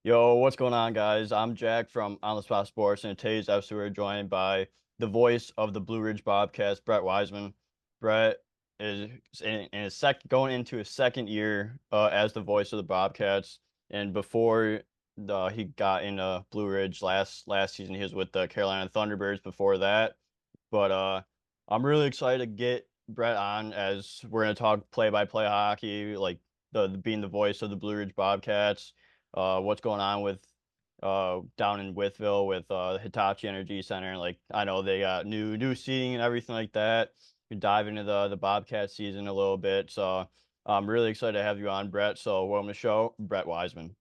Yo, what's going on, guys? I'm Jack from On the Spot Sports, and in today's episode, we're joined by the voice of the Blue Ridge Bobcats, Brett Wiseman. Brett is in his going into his second year as the voice of the Bobcats, and before he got into Blue Ridge last season, he was with the Carolina Thunderbirds before that. But I'm really excited to get Brett on as we're going to talk play-by-play hockey, like the being the voice of the Blue Ridge Bobcats, what's going on with down in Withville with Hitachi Energy Center. Like I know they got new seating and everything like that. We dive into the Bobcat season a little bit. So I'm really excited to have you on, Brett. So welcome to the show, Brett Wiseman.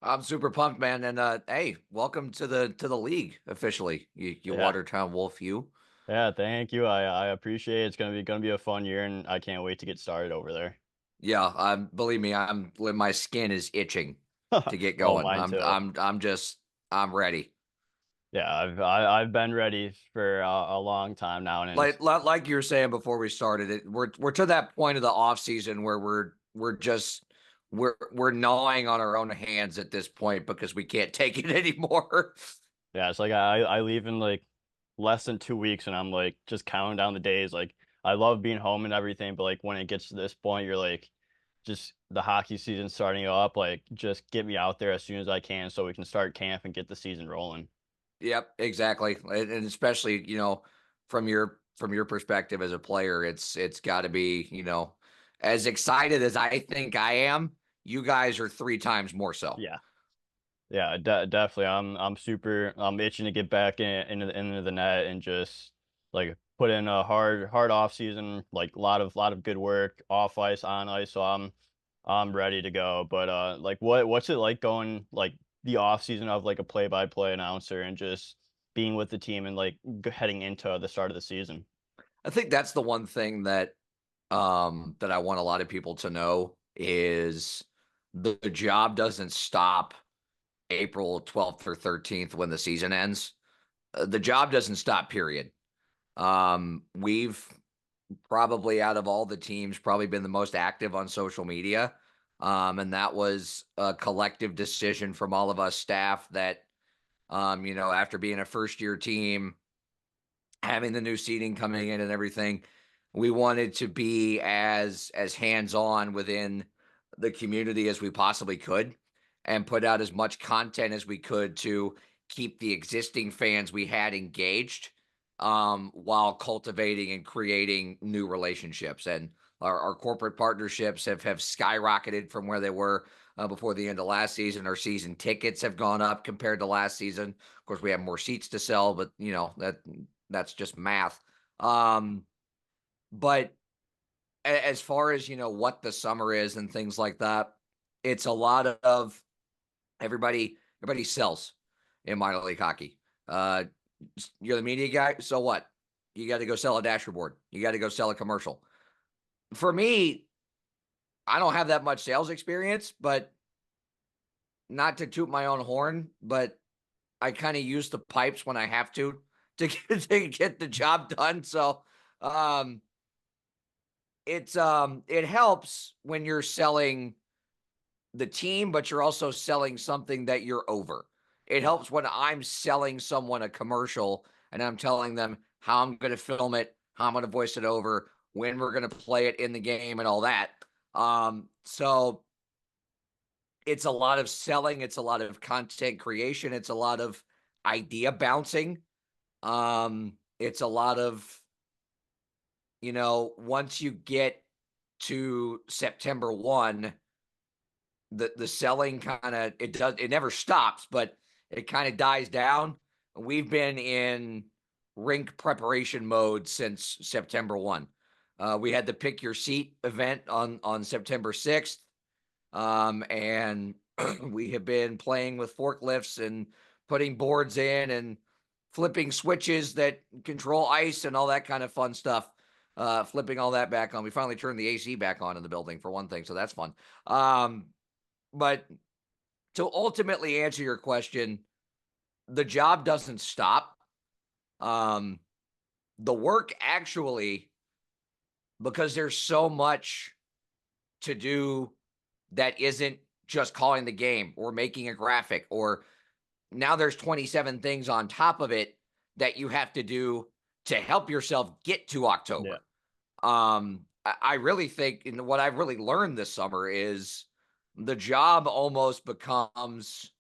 I'm super pumped, man. And hey, welcome to the league officially. You Yeah. Watertown Wolf, you. Yeah, thank you. I appreciate it. It's gonna be a fun year, and I can't wait to get started over there. Yeah, believe me, my skin is itching to get Oh, going. mine too. I'm ready. Yeah, I've been ready for a long time now, and Like you were saying before we started it, we're to that point of the off season where we're gnawing on our own hands at this point because we can't take it anymore. yeah, it's like I leave in like less than 2 weeks, and I'm like just counting down the days. Like I love being home and everything, but like when it gets to this point, you're like, just the hockey season starting up. Like just get me out there as soon as I can, so we can start camp and get the season rolling. Yep, exactly. And especially, from your perspective as a player, it's got to be, as excited as I think I am, you guys are three times more so. Yeah, yeah, definitely. I'm itching to get back into the net and just like put in a hard off season, like a lot of good work off ice, on ice. So I'm ready to go. But like what's it like going like the off season of like a play-by-play announcer and just being with the team and like heading into the start of the season? I think that's the one thing that I want a lot of people to know is the job doesn't stop April 12th or 13th when the season ends. The job doesn't stop, period. We've probably out of all the teams, probably been the most active on social media. And that was a collective decision from all of us staff that, after being a first year team, having the new seating coming in and everything, we wanted to be as hands on within the community as we possibly could and put out as much content as we could to keep the existing fans we had engaged, while cultivating and creating new relationships. And our corporate partnerships have skyrocketed from where they were before the end of last season. Our season tickets have gone up compared to last season. Of course, we have more seats to sell, but that's just math. Um, but as far as what the summer is and things like that, it's a lot of everybody sells in minor league hockey. You're the media guy, so what? You got to go sell a dash report. You got to go sell a commercial. For me, I don't have that much sales experience, but not to toot my own horn, but I kind of use the pipes when I have to get the job done. So um it helps when you're selling the team, but you're also selling something that you're over. It Yeah. helps when I'm selling someone a commercial and I'm telling them how I'm going to film it, how I'm going to voice it over, when we're going to play it in the game, and all that. So it's a lot of selling, it's a lot of content creation, it's a lot of idea bouncing. It's a lot of, once you get to September 1, the selling kind of it never stops, but it kind of dies down. We've been in rink preparation mode since September 1. We had the pick your seat event on September 6th. And we have been playing with forklifts and putting boards in and flipping switches that control ice and all that kind of fun stuff. Flipping all that back on. We finally turned the AC back on in the building for one thing, so that's fun. But to ultimately answer your question, the job doesn't stop. Um, the work actually, because there's so much to do that isn't just calling the game or making a graphic, or now there's 27 things on top of it that you have to do to help yourself get to Yeah. October. I really think, and what I've really learned this summer is the job almost becomes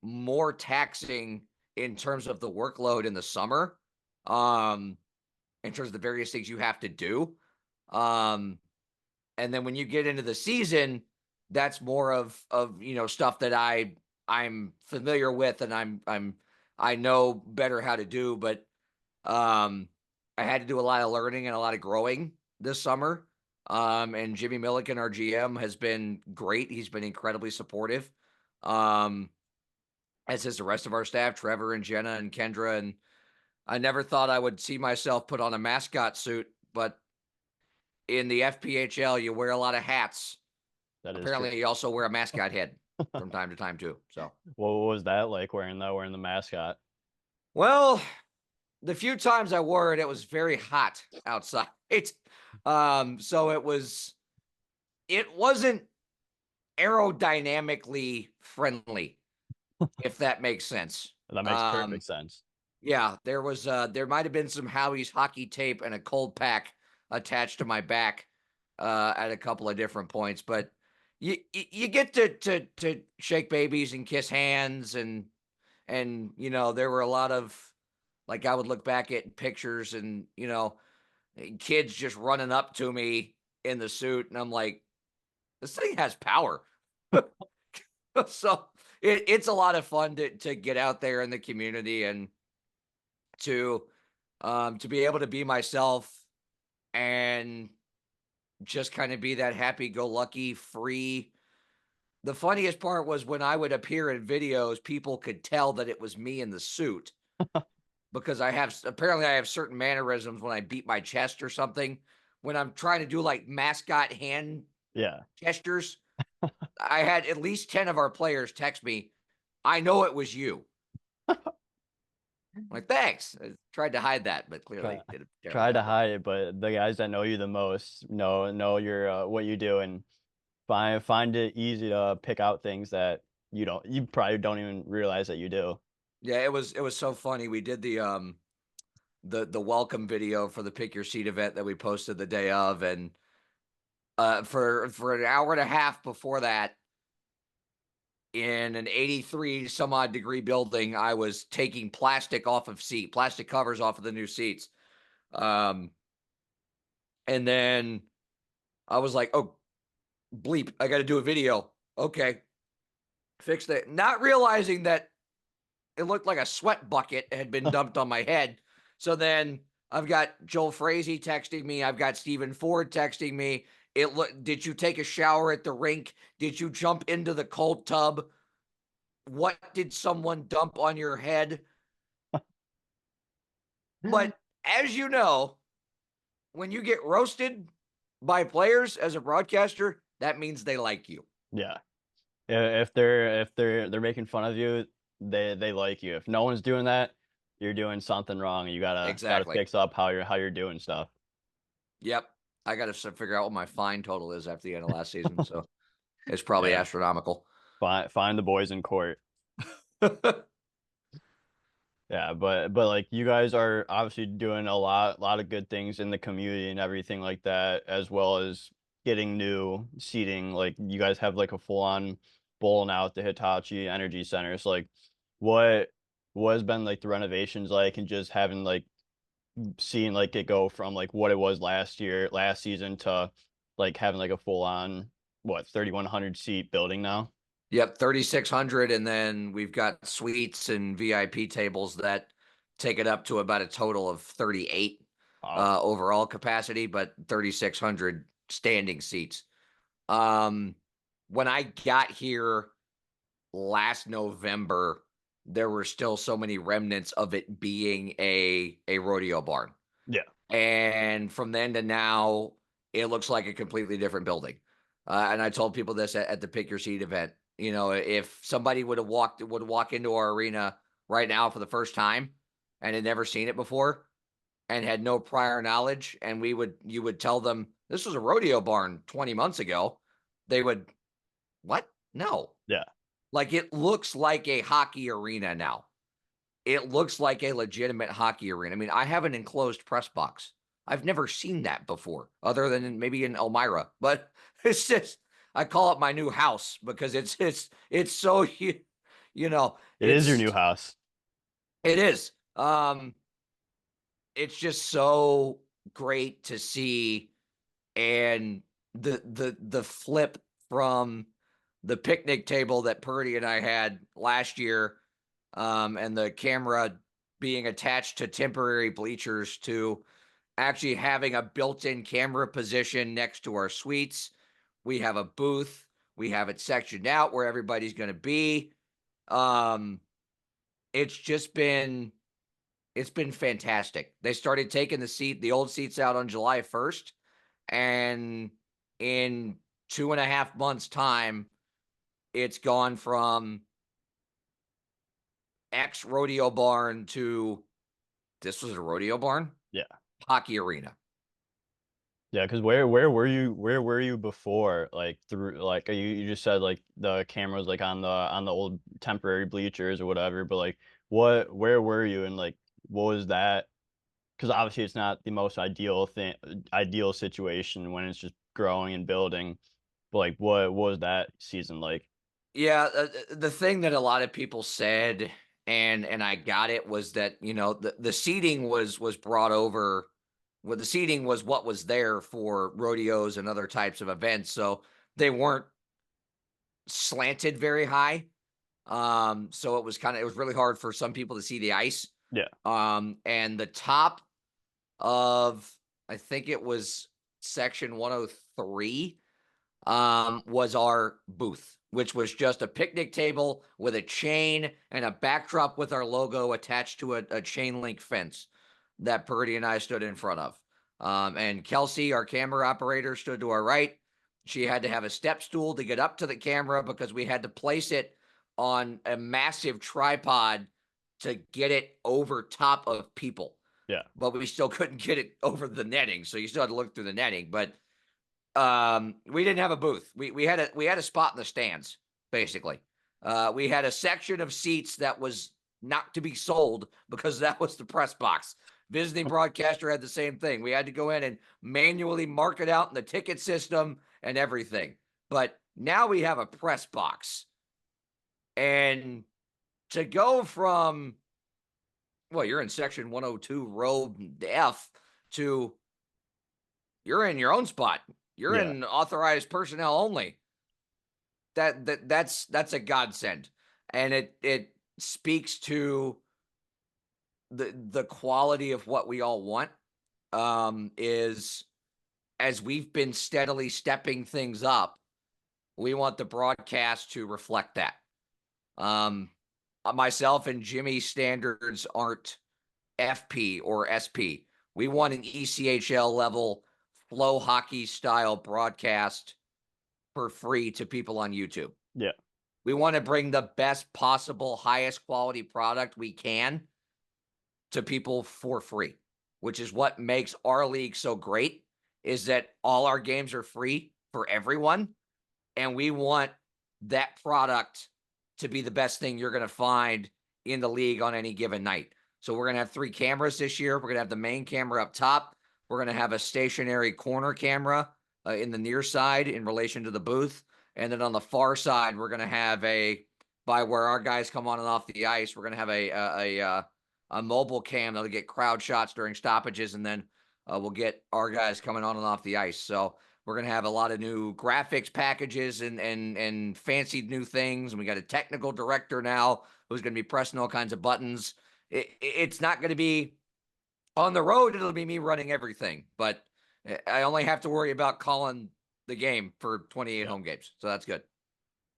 more taxing in terms of the workload in the summer, um, in terms of the various things you have to do. Um, and then when you get into the season, that's more of stuff that I'm familiar with, and I know better how to do. But I had to do a lot of learning and a lot of growing this summer. And Jimmy Milliken, our GM, has been great. He's been incredibly supportive. Um, as is the rest of our staff, Trevor and Jenna and Kendra. And I never thought I would see myself put on a mascot suit, but in the FPHL, you wear a lot of hats. That is true. Apparently, you also wear a mascot head from time to time too. So, What was that like wearing the mascot? well, the few times I wore it, it was very hot outside. So it wasn't aerodynamically friendly, if that makes sense. That makes Um, perfect sense. yeah, there might have been some Howie's hockey tape and a cold pack attached to my back at a couple of different points, but you get to shake babies and kiss hands, and there were a lot of, like, I would look back at pictures and kids just running up to me in the suit, and I'm like, this thing has power. So it's a lot of fun to get out there in the community and to be able to be myself and just kind of be that happy-go-lucky, free. The funniest part was when I would appear in videos, people could tell that it was me in the suit because apparently I have certain mannerisms when I beat my chest or something. When I'm trying to do like mascot hand Yeah. gestures, I had at least 10 of our players text me, "I know it was you." I'm like, thanks. I tried to hide that, but Try clearly did a terrible try to job of it. hide it, but the guys that know you the most know your what you do, and find it easy to pick out things that you probably don't even realize that you do. Yeah, it was so funny. We did the welcome video for the Pick Your Seat event that we posted the day of, and for an hour and a half before that, in an 83 some odd degree building, I was taking plastic covers off of the new seats. Um, and then I was like, oh, bleep, I got to do a video. Okay, fix that. Not realizing that it looked like a sweat bucket had been dumped on my head. So then I've got Joel Frazee texting me. I've got Stephen Ford texting me. Did you take a shower at the rink? Did you jump into the cold tub? What did someone dump on your head? But as you know, when you get roasted by players as a broadcaster, that means they like you. Yeah. If they're making fun of you, they like you. If no one's doing that, you're doing something wrong. You gotta Exactly. fix up how you're doing stuff. Yep. I got to figure out what my fine total is after the end of last season. So it's probably Yeah. astronomical. Find the boys in court. Yeah, but like you guys are obviously doing a lot of good things in the community and everything like that, as well as getting new seating. Like you guys have like a full on bowl now at the Hitachi Energy Center. So like what what has been like the renovations like, and just having like seeing like it go from like what it was last season to like having like a full on 3,100 seat building now? Yep, 3,600, and then we've got suites and VIP tables that take it up to about a total of 38 Wow. overall capacity, but 3,600 standing seats. Um, when I got here last November, there were still so many remnants of it being a rodeo barn. Yeah. And from then to now, it looks like a completely different building. And I told people this at the Pick Your Seat event. If somebody would walk into our arena right now for the first time and had never seen it before and had no prior knowledge, and you would tell them this was a rodeo barn 20 months ago, they would, what? No. Yeah. Like, it looks like a hockey arena now. It looks like a legitimate hockey arena. I mean, I have an enclosed press box. I've never seen that before, other than maybe in Elmira. But it's just, I call it my new house because it's so you know, It is your new it's house. it is. It's just so great to see, and the flip from the picnic table that Purdy and I had last year, and the camera being attached to temporary bleachers, to actually having a built-in camera position next to our suites. We have a booth. We have it sectioned out where everybody's going to be. Um, it's just been it's been fantastic. They started taking the old seats out on July 1st, and in 2.5 months' time, it's gone from X rodeo barn to this was a rodeo barn, Yeah. hockey arena. Yeah, because where were you before? Like through like you just said like the camera was like on the old temporary bleachers or whatever, but like where were you and like what was that? Because obviously it's not the most ideal situation when it's just growing and building. But like what was that season like? Yeah, the thing that a lot of people said, and I got it, was that the seating was brought over. Well, the seating was what was there for rodeos and other types of events, so they weren't slanted very high. So it was really hard for some people to see the ice. Yeah, And the top of, I think it was section 103, was our booth, which was just a picnic table with a chain and a backdrop with our logo attached to a chain link fence that Purdy and I stood in front of. And Kelsey, our camera operator, stood to our right. She had to have a step stool to get up to the camera because we had to place it on a massive tripod to get it over top of people. yeah, But we still couldn't get it over the netting, so you still had to look through the netting. But we didn't have a booth. We had a spot in the stands, basically. We had a section of seats that was not to be sold because that was the press box. Visiting broadcaster had the same thing. We had to go in and manually mark it out in the ticket system and everything. But now we have a press box. And to go from, well, you're in section 102, row F, to you're in your own spot. You're yeah, in authorized personnel only. That's a godsend, and it speaks to the quality of what we all want. Is, as we've been steadily stepping things up, we want the broadcast to reflect that. Um, Myself and Jimmy's standards aren't FP or SP. We want an ECHL level flow hockey style broadcast for free to people on YouTube. yeah, We want to bring the best possible, highest quality product we can to people for free, which is what makes our league so great, is that all our games are free for everyone. And we want that product to be the best thing you're going to find in the league on any given night. So we're going to have 3 cameras this year. We're going to have the main camera up top. We're going to have a stationary corner camera in the near side in relation to the booth. And then on the far side, we're going to have by where our guys come on and off the ice, we're going to have a mobile cam that'll get crowd shots during stoppages. And then we'll get our guys coming on and off the ice. So we're going to have a lot of new graphics packages and fancy new things. And we got a technical director now who's going to be pressing all kinds of buttons. It's not going to be on the road. It'll be me running everything, but I only have to worry about calling the game for 28 yeah. home games. So that's good.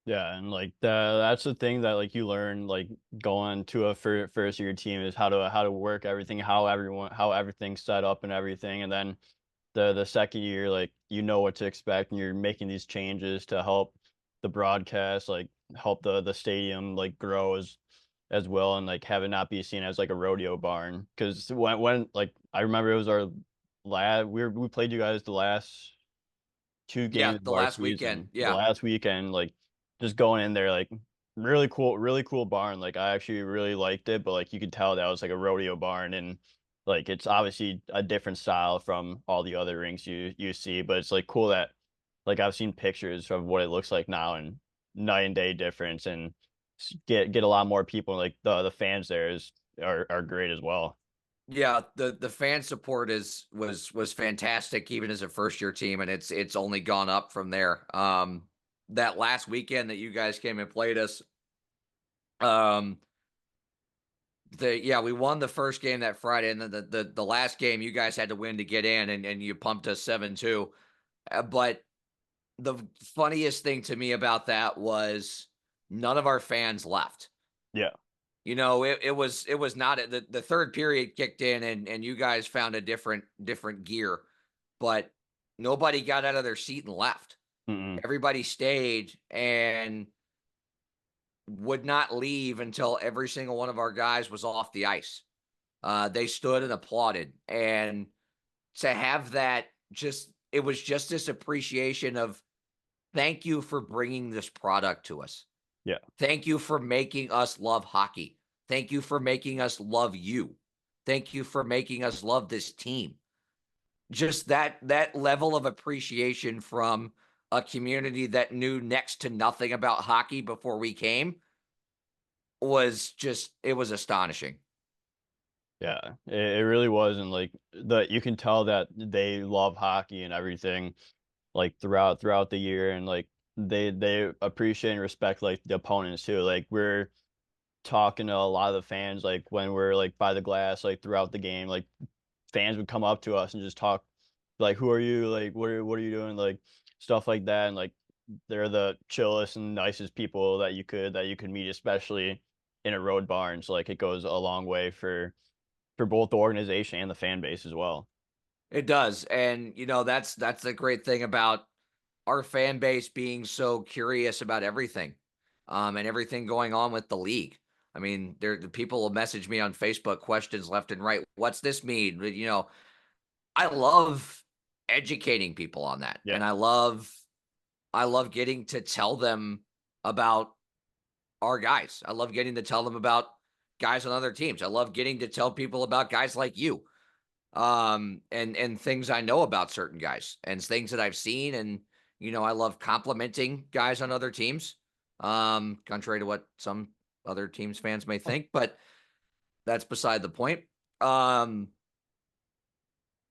Yeah, and like that's the thing that like you learn like going to a first year team is how to work everything, how everything's set up and everything, and then the second year like you know what to expect and you're making these changes to help the broadcast like help the stadium like grow as well and like have it not be seen as like a rodeo barn because when like I remember it was our last we played you guys the last two Yeah, games of the our last weekend. season the Yeah. last weekend like just going in there, like really cool barn. Like I actually really liked it, but like you could tell that was like a rodeo barn, and like it's obviously a different style from all the other rinks you see, but it's like cool that like I've seen pictures of what it looks like now and night and day difference, and get a lot more people. Like the fans there are great as well. Yeah, the fan support was fantastic even as a first year team, and it's only gone up from there. That last weekend that you guys came and played us, um, we won the first game that Friday, and then the last game you guys had to win to get in, and you pumped us 7-2. But the funniest thing to me about that was none of our fans left. Yeah. You know, it was not the third period kicked in, and you guys found a different gear, but nobody got out of their seat and left. Mm-mm. Everybody stayed and would not leave until every single one of our guys was off the ice. They stood and applauded, and to have that, just it was just this appreciation of thank you for bringing this product to us. Yeah. Thank you for making us love hockey. Thank you for making us love you. Thank you for making us love this team. Just that level of appreciation from a community that knew next to nothing about hockey before we came was just it was astonishing. Yeah, it really was, and like you can tell that they love hockey and everything, like throughout the year, and like they appreciate and respect like the opponents too. Like we're talking to a lot of the fans, like when we're like by the glass, like throughout the game, like fans would come up to us and just talk, like, "Who are you? Like, what are you doing?" Like stuff like that, and like they're the chillest and nicest people that you could meet, especially in a road barn. So like it goes a long way for both the organization and the fan base as well. It does. And that's the great thing about our fan base being so curious about everything. And everything going on with the league. I mean, the people will message me on Facebook questions left and right. What's this mean? But, I love educating people on that. Yeah, And I love getting to tell them about our guys. I love getting to tell them about guys on other teams. I love getting to tell people about guys like you. And things I know about certain guys and things that I've seen. And I love complimenting guys on other teams, contrary to what some other teams fans may think, but that's beside the point. um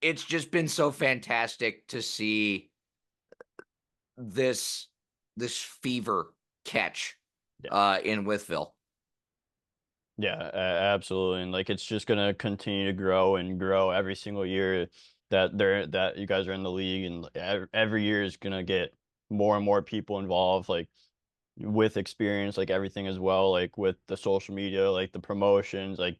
it's just been so fantastic to see this fever catch yeah, in Withville. yeah, absolutely. And like it's just gonna continue to grow and grow every single year that you guys are in the league, and every year is gonna get more and more people involved, like with experience, like everything as well, like with the social media, like the promotions, like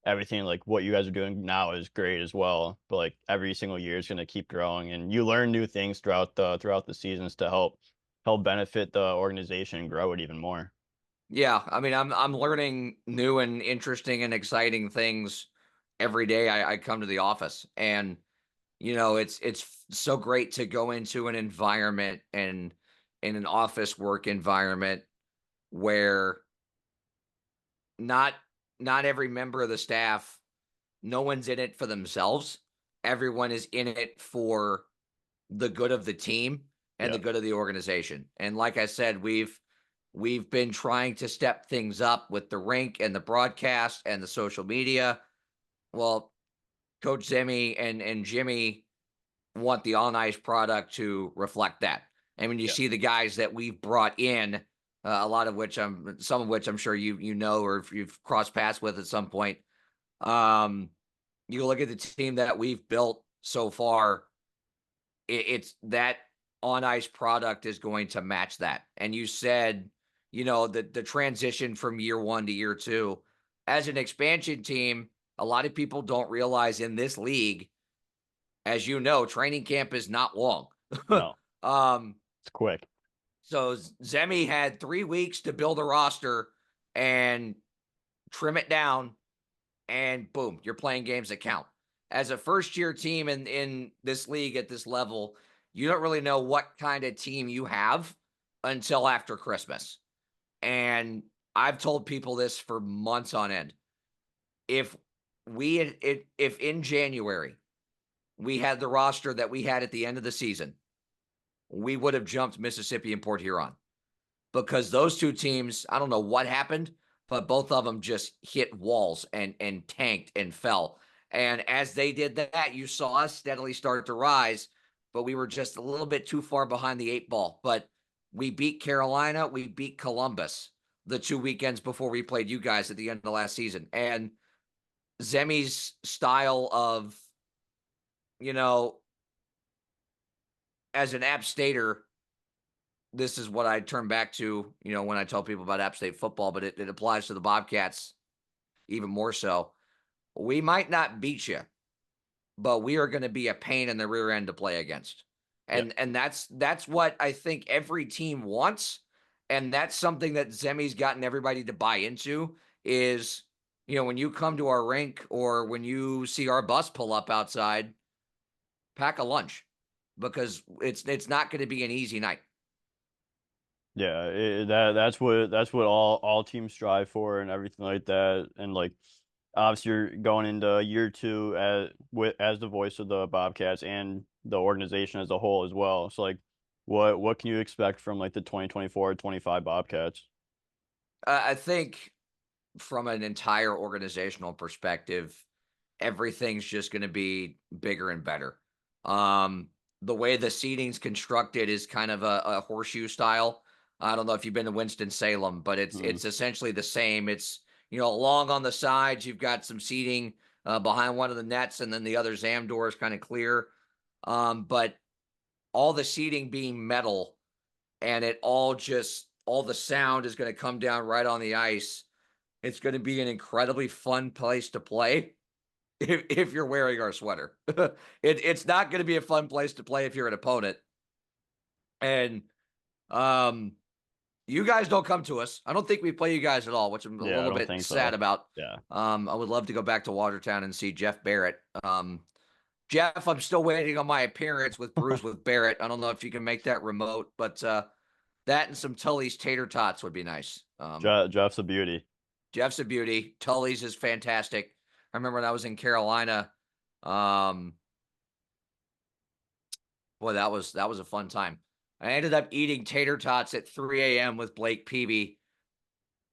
everything, like what you guys are doing now is great as well. But like every single year is gonna keep growing, and you learn new things throughout the seasons to help benefit the organization and grow it even more. Yeah, I mean, I'm learning new and interesting and exciting things every day I come to the office. And it's so great to go into an environment and in an office work environment where not not every member of the staff, no one's in it for themselves. Everyone is in it for the good of the team and Yeah, the good of the organization. And like I said, we've been trying to step things up with the rink and the broadcast and the social media. Well, Coach Zemi and Jimmy want the on ice product to reflect that. And when you yeah, see the guys that we've brought in, a lot of which some of which I'm sure you know or if you've crossed paths with at some point. Um, you look at the team that we've built so far. It's that on ice product is going to match that. And you said, the transition from year one to year two as an expansion team. A lot of people don't realize in this league, as you know, training camp is not long. no, um, it's quick. so Zemi had 3 weeks to build a roster and trim it down, and boom, you're playing games that count. As a first year team in this league at this level, you don't really know what kind of team you have until after Christmas. And I've told people this for months on end. If if in January we had the roster that we had at the end of the season, we would have jumped Mississippi and Port Huron, because those two teams, I don't know what happened, but both of them just hit walls and tanked and fell. And as they did that, you saw us steadily start to rise, but we were just a little bit too far behind the 8 ball. But we beat Carolina, we beat Columbus the 2 weekends before we played you guys at the end of last season. And Zemi's style of, you know, as an App Stater, this is what I turn back to, when I tell people about App State football, but it applies to the Bobcats even more so. We might not beat you, but we are going to be a pain in the rear end to play against. Yeah. And that's what I think every team wants. And that's something that Zemi's gotten everybody to buy into is, when you come to our rink or when you see our bus pull up outside, pack a lunch, because it's not going to be an easy night. Yeah, that's what all teams strive for and everything like that. And like obviously you're going into year two as the voice of the Bobcats and the organization as a whole as well. So like what can you expect from like the 2024-25 Bobcats? I think from an entire organizational perspective, everything's just going to be bigger and better. Um, the way the seating's constructed is kind of a horseshoe style. I don't know if you've been to Winston-Salem, but Mm. it's essentially the same. It's, along on the sides, you've got some seating behind one of the nets, and then the other Zam door is kind of clear. But all the seating being metal, and all the sound is going to come down right on the ice. It's going to be an incredibly fun place to play if you're wearing our sweater. It's not going to be a fun place to play if you're an opponent. And um, you guys don't come to us. I don't think we play you guys at all, which I'm a Yeah, I little don't bit think sad so. about. Yeah. I would love to go back to Watertown and see Jeff Barrett. Jeff, I'm still waiting on my appearance with Brews with Barrett. I don't know if you can make that remote, but that and some Tully's tater tots would be nice. Jeff's a beauty. Jeff's a beauty. Tully's is fantastic. I remember when I was in Carolina. Um, Boy, that was a fun time. I ended up eating tater tots at 3 a.m. with Blake Peavy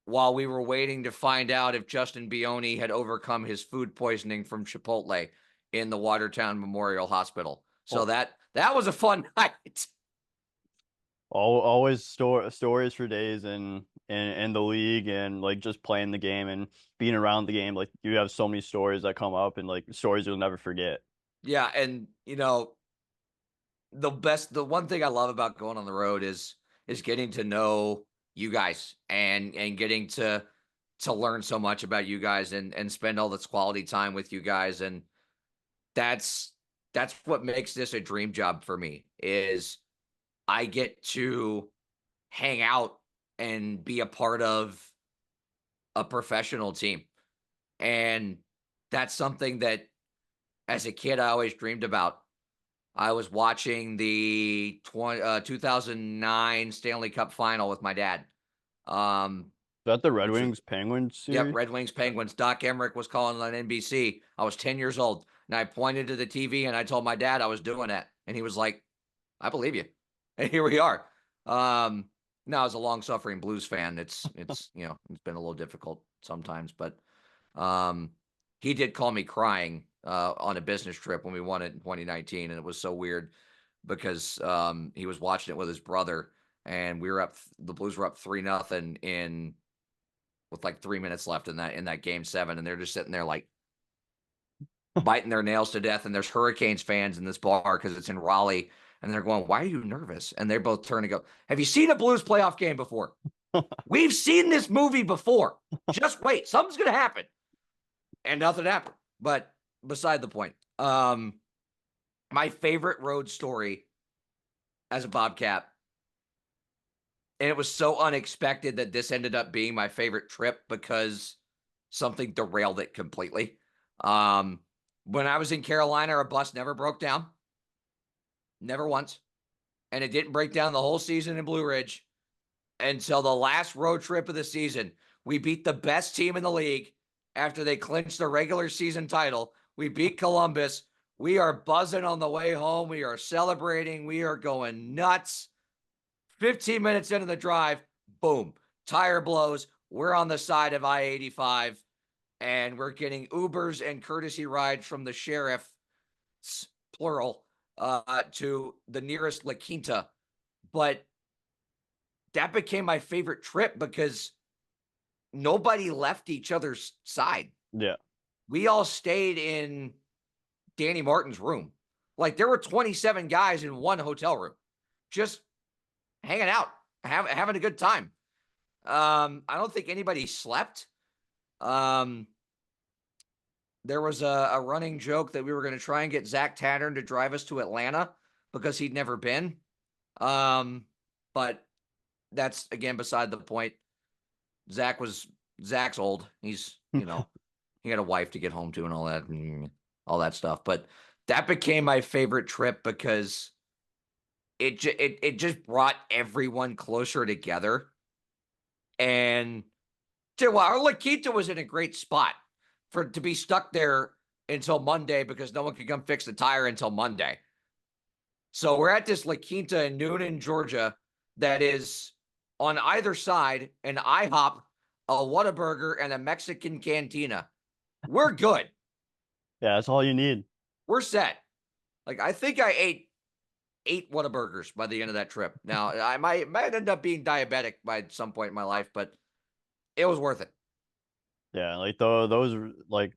while we were waiting to find out if Justin Bione had overcome his food poisoning from Chipotle in the Watertown Memorial Hospital. So Oh, that was a fun night. always stories for days in the league and like just playing the game and being around the game. Like you have so many stories that come up and like stories you'll never forget. Yeah, and the one thing I love about going on the road is getting to know you guys and getting to learn so much about you guys and spend all this quality time with you guys. And that's what makes this a dream job for me is I get to hang out and be a part of a professional team. And that's something that as a kid I always dreamed about. I was watching the 2009 Stanley Cup final with my dad. Um, Is that the Red which was Wings Penguins Yep, series? Red Wings Penguins. Doc Emmerich was calling on NBC. I was 10 years old, and I pointed to the TV and I told my dad I was doing that, and he was like, "I believe you." And here we are. Now as a long-suffering Blues fan, it's it's been a little difficult sometimes, but um, he did call me crying on a business trip when we won it in 2019, and it was so weird because he was watching it with his brother, and we were up. The Blues were up 3-0 in with like 3 minutes left in that game 7, and they're just sitting there like biting their nails to death. And there's Hurricanes fans in this bar because it's in Raleigh, and they're going, "Why are you nervous?" And they both turn and go, "Have you seen a Blues playoff game before? We've seen this movie before. Just wait, something's gonna happen." And nothing happened. But beside the point, my favorite road story as a Bobcat, and it was so unexpected that this ended up being my favorite trip because something derailed it completely. Um, when I was in Carolina, our bus never broke down, never once, and it didn't break down the whole season in Blue Ridge. until the last road trip of the season. We beat the best team in the league after they clinched the regular season title. We beat Columbus. We are buzzing on the way home. We are celebrating. We are going nuts. 15 minutes into the drive, boom, tire blows. We're on the side of I-85, and we're getting Ubers and courtesy rides from the sheriff, plural, to the nearest La Quinta. But that became my favorite trip because nobody left each other's side. Yeah. We all stayed in Danny Martin's room. Like there were 27 guys in one hotel room, just hanging out, having a good time. I don't think anybody slept. There was a running joke that we were going to try and get Zach Tattern to drive us to Atlanta because he'd never been. But that's again beside the point. Zach's old. He's, he had a wife to get home to and all that stuff. But that became my favorite trip because it just brought everyone closer together. And our La Quinta was in a great spot to be stuck there until Monday because no one could come fix the tire until Monday. So we're at this La Quinta in Noonan, Georgia, that is on either side an IHOP, a Whataburger, and a Mexican cantina. We're good. Yeah, that's all you need. We're set. Like I think I ate 8 Whataburgers by the end of that trip. Now I might end up being diabetic by some point in my life, but it was worth it. Yeah, like those like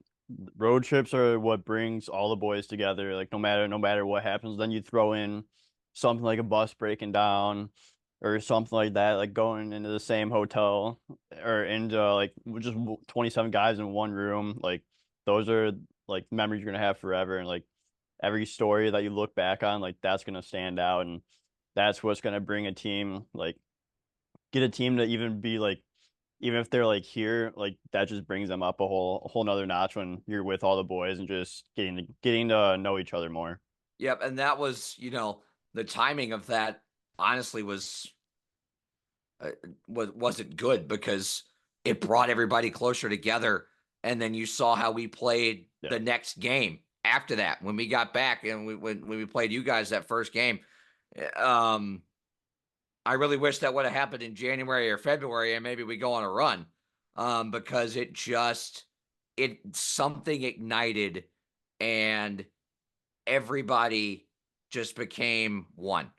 road trips are what brings all the boys together. Like no matter what happens, then you throw in something like a bus breaking down or something like that, like going into the same hotel or into like just 27 guys in one room. Like those are like memories you're gonna have forever, and like every story that you look back on, like that's gonna stand out, and that's what's gonna bring a team like get a team to even be like even if they're like here, like that just brings them up a whole nother notch when you're with all the boys and just getting to know each other more. Yep, and that was, the timing of that honestly wasn't good because it brought everybody closer together. And then you saw how we played Yeah. the next game after that when we got back and when we played you guys that first game. Um, I really wish that would have happened in January or February, and maybe we go on a run, because something ignited, and everybody just became one.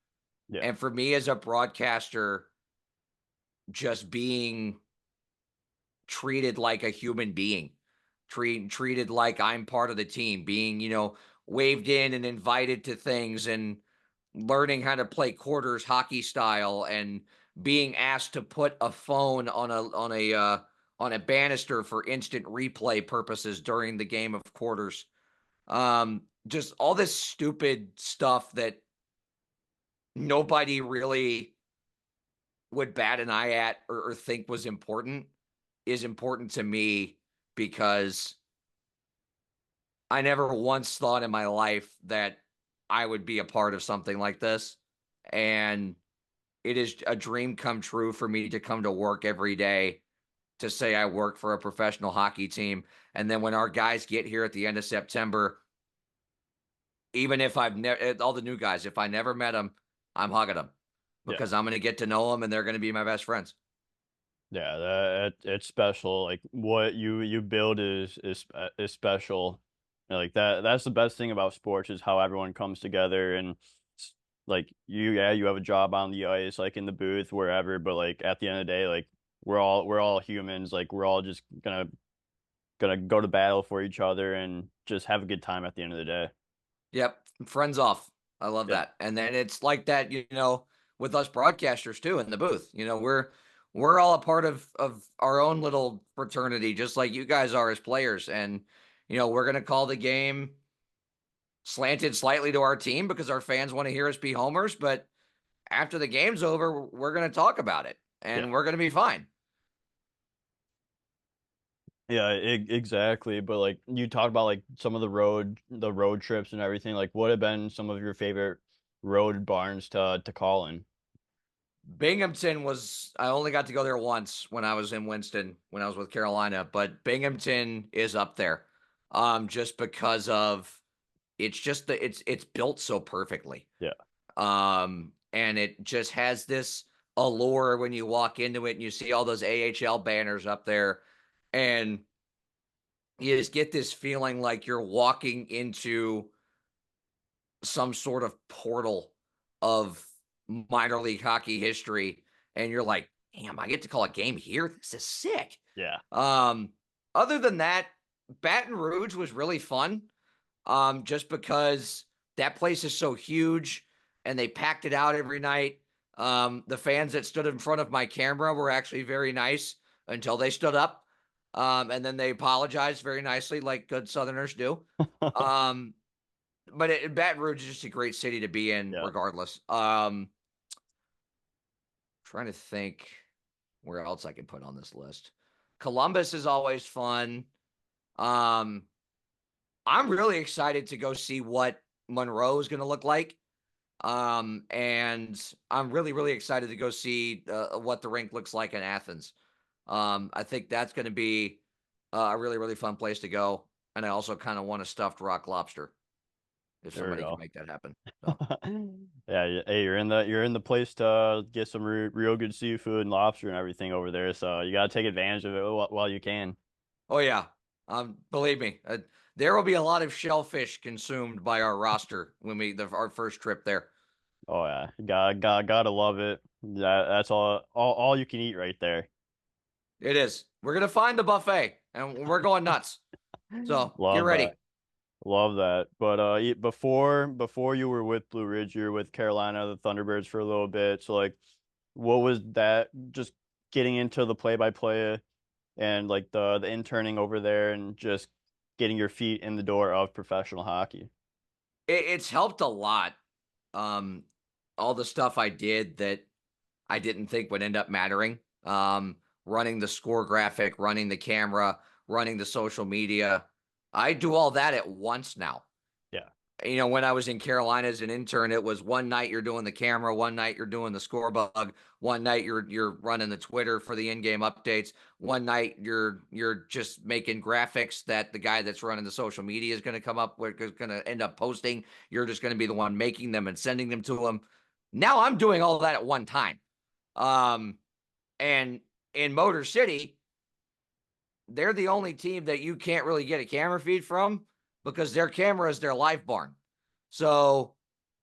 Yeah. And for me as a broadcaster, just being treated like a human being, treated like I'm part of the team, being, waved in and invited to things and learning how to play quarters hockey style and being asked to put a phone on a banister for instant replay purposes during the game of quarters. Just all this stupid stuff that nobody really would bat an eye at or think was important is important to me because I never once thought in my life that I would be a part of something like this. And it is a dream come true for me to come to work every day to say I work for a professional hockey team. And then when our guys get here at the end of September, even if I've never, all the new guys, if I never met them, I'm hugging them Yeah. because I'm going to get to know them and they're going to be my best friends. Yeah, it's special. Like what you build is special. Like that's the best thing about sports is how everyone comes together and like you have a job on the ice, like in the booth, wherever, but like at the end of the day, like we're all humans, like we're all just gonna go to battle for each other and just have a good time at the end of the day. Yep. Friends off. I love Yeah. that. And then it's like that, with us broadcasters too in the booth. We're all a part of our own little fraternity, just like you guys are as players. And, we're gonna call the game slanted slightly to our team because our fans want to hear us be homers, but after the game's over, we're gonna talk about it Yeah. and we're gonna be fine. Yeah, exactly. But like you talked about like some of the road trips and everything. Like what have been some of your favorite road barns to call in? Binghamton was, I only got to go there once when I was in Winston, when I was with Carolina, but Binghamton is up there. Just because of it's built so perfectly. Yeah. And it just has this allure when you walk into it and you see all those AHL banners up there, and you just get this feeling like you're walking into some sort of portal of minor league hockey history, and you're like, damn, I get to call a game here. This is sick. Yeah. Um, Other than that, Baton Rouge was really fun. Just because that place is so huge and they packed it out every night. The fans that stood in front of my camera were actually very nice until they stood up. And then they apologized very nicely, like good Southerners do. Um, but Baton Rouge is just a great city to be in, Yeah. regardless. Trying to think where else I can put on this list. Columbus is always fun. Um, I'm really excited to go see what Monroe is going to look like. And I'm really, really excited to go see what the rink looks like in Athens. I think that's going to be a really, really fun place to go. And I also kind of want a stuffed rock lobster if There we somebody can go. make that happen. So, Yeah, hey, you're in the place to get some real good seafood and lobster and everything over there. So you gotta take advantage of it while you can. oh yeah, believe me, there will be a lot of shellfish consumed by our roster when our first trip there. Oh yeah, gotta love it. That's all you can eat right there. It is. We're gonna find the buffet, and we're going nuts. So get Love that. ready. Love that. But before you were with Blue Ridge, you were with Carolina, the Thunderbirds for a little bit. So like, what was that? Just getting into the play-by-play and like the interning over there and just getting your feet in the door of professional hockey. It's helped a lot. Um, all the stuff I did that I didn't think would end up mattering. Running the score graphic, running the camera, running the social media. I do all that at once now. Yeah. When I was in Carolina as an intern, it was one night you're doing the camera, one night you're doing the score bug, one night you're running the Twitter for the in-game updates, one night you're just making graphics that the guy that's running the social media is going to come up with, is going to end up posting. You're just going to be the one making them and sending them to him. Now I'm doing all that at one time. And in Motor City, they're the only team that you can't really get a camera feed from because their camera is their live barn. So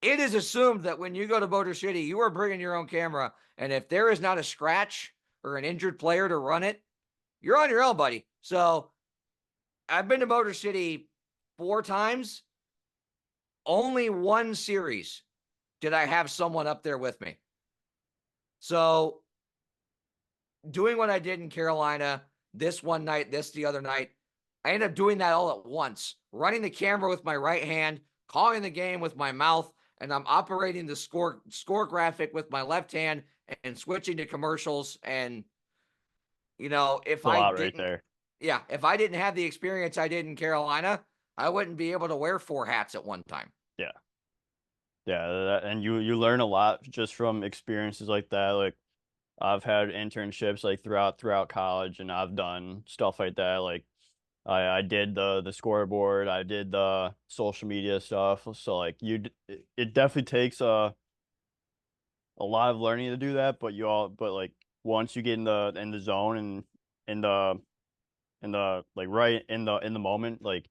it is assumed that when you go to Motor City, you are bringing your own camera. And if there is not a scratch or an injured player to run it, you're on your own, buddy. So I've been to Motor City 4 times. Only one series did I have someone up there with me. So doing what I did in Carolina, this one night, this the other night, I ended up doing that all at once, running the camera with my right hand, calling the game with my mouth, and I'm operating the score graphic with my left hand and switching to commercials. And It's a lot right there. if I didn't have the experience I did in Carolina, I wouldn't be able to wear 4 hats at one time. Yeah. Yeah, and you learn a lot just from experiences like that. Like I've had internships like throughout college and I've done stuff like that. Like I did the scoreboard, I did the social media stuff. So like it definitely takes a lot of learning to do that, but like once you get in the zone and in the like right in the moment, like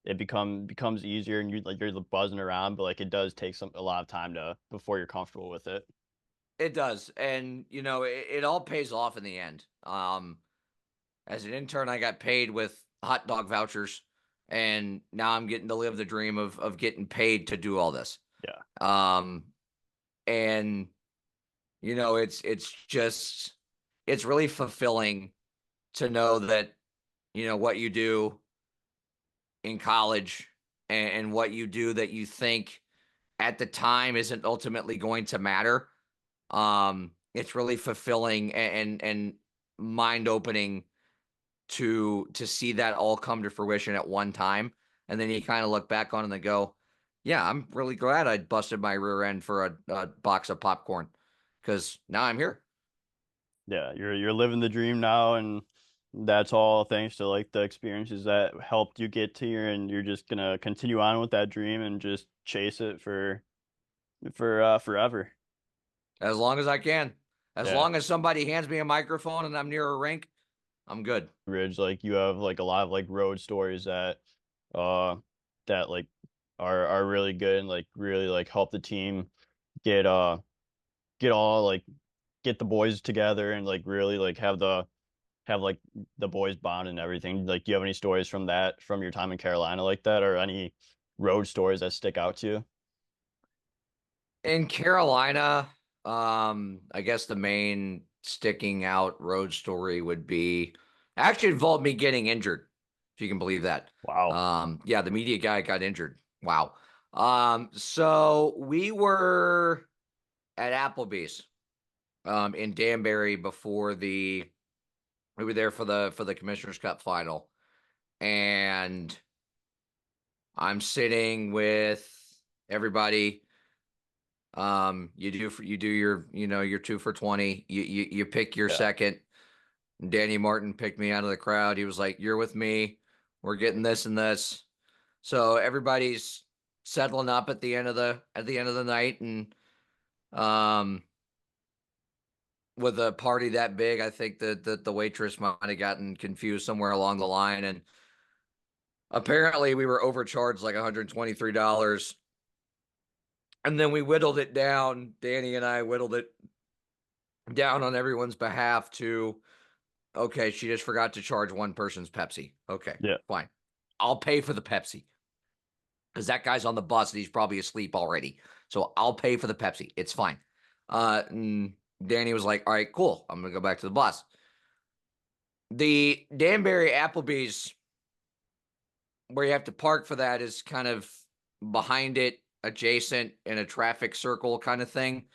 it becomes easier and you're buzzing around, but like it does take a lot of time to before you're comfortable with it. It does. And, it all pays off in the end. As an intern, I got paid with hot dog vouchers, and now I'm getting to live the dream of getting paid to do all this. Yeah. Um, and it's really fulfilling to know that what you do in college and what you do that you think at the time isn't ultimately going to matter. It's really fulfilling and mind opening to see that all come to fruition at one time. And then you kind of look back on it and go, yeah, I'm really glad I busted my rear end for a box of popcorn. because now I'm here. Yeah, you're living the dream now, and that's all thanks to like the experiences that helped you get to here, and you're just gonna continue on with that dream and just chase it for forever. As long as I can. As Yeah. long as somebody hands me a microphone and I'm near a rink, I'm good. Ridge, like you have like a lot of like road stories uh that like are really good and like really like help the team get get all like get the boys together and like really like have like the boys bond and everything. Like, do you have any stories from that from your time in Carolina like that, or any road stories that stick out to you? In Carolina, I guess the main sticking out road story would be actually involved me getting injured, if you can believe that. Wow. Yeah, the media guy got injured. Wow. So we were at Applebee's in Danbury before we were there for the Commissioner's Cup final. And I'm sitting with everybody. You do your your 2 for 20. You pick your Yeah. second. Danny Martin picked me out of the crowd. He was like, "You're with me. We're getting this and this." So everybody's settling up at the end of the night, and um, with a party that big, I think that the waitress might have gotten confused somewhere along the line, and apparently we were overcharged like $123. And then we whittled it down. Danny and I whittled it down on everyone's behalf to, okay, she just forgot to charge one person's Pepsi. Okay, Yeah. fine. I'll pay for the Pepsi because that guy's on the bus and he's probably asleep already. So I'll pay for the Pepsi. It's fine. And Danny was like, all right, cool. I'm going to go back to the bus. The Danbury Applebee's, where you have to park for that, is kind of behind it, adjacent in a traffic circle kind of thing,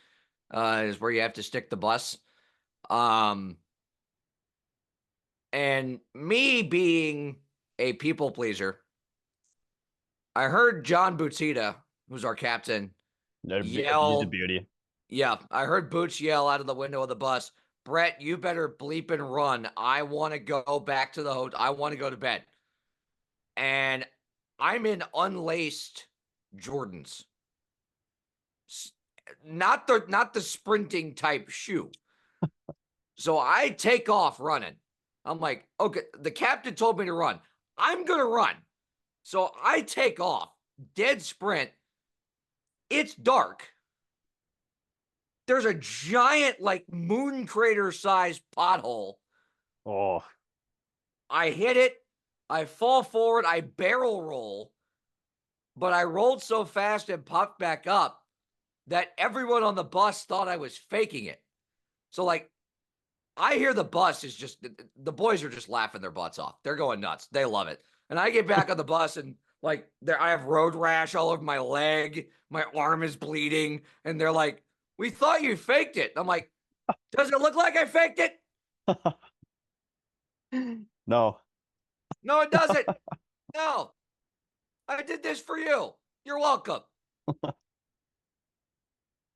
is where you have to stick the bus. Um, And me being a people pleaser, I heard John Butita, who's our captain, He's a yell. beauty. Yeah, I heard Boots yell out of the window of the bus, Brett, you better bleep and run. I want to go back to the hotel. I want to go to bed. And I'm in unlaced Jordans. Not the sprinting type shoe. So I take off running. I'm like, okay, the captain told me to run. I'm going to run. So I take off, dead sprint. It's dark. There's a giant, like moon crater sized pothole. Oh, I hit it. I fall forward. I barrel roll, but I rolled so fast and popped back up that everyone on the bus thought I was faking it. So, like, I hear the bus is just, the boys are just laughing their butts off. They're going nuts. They love it. And I get back on the bus and like there I have road rash all over my leg. My arm is bleeding. And they're like, we thought you faked it. I'm like, does it look like I faked it? no. No, it doesn't. No, I did this for you. You're welcome.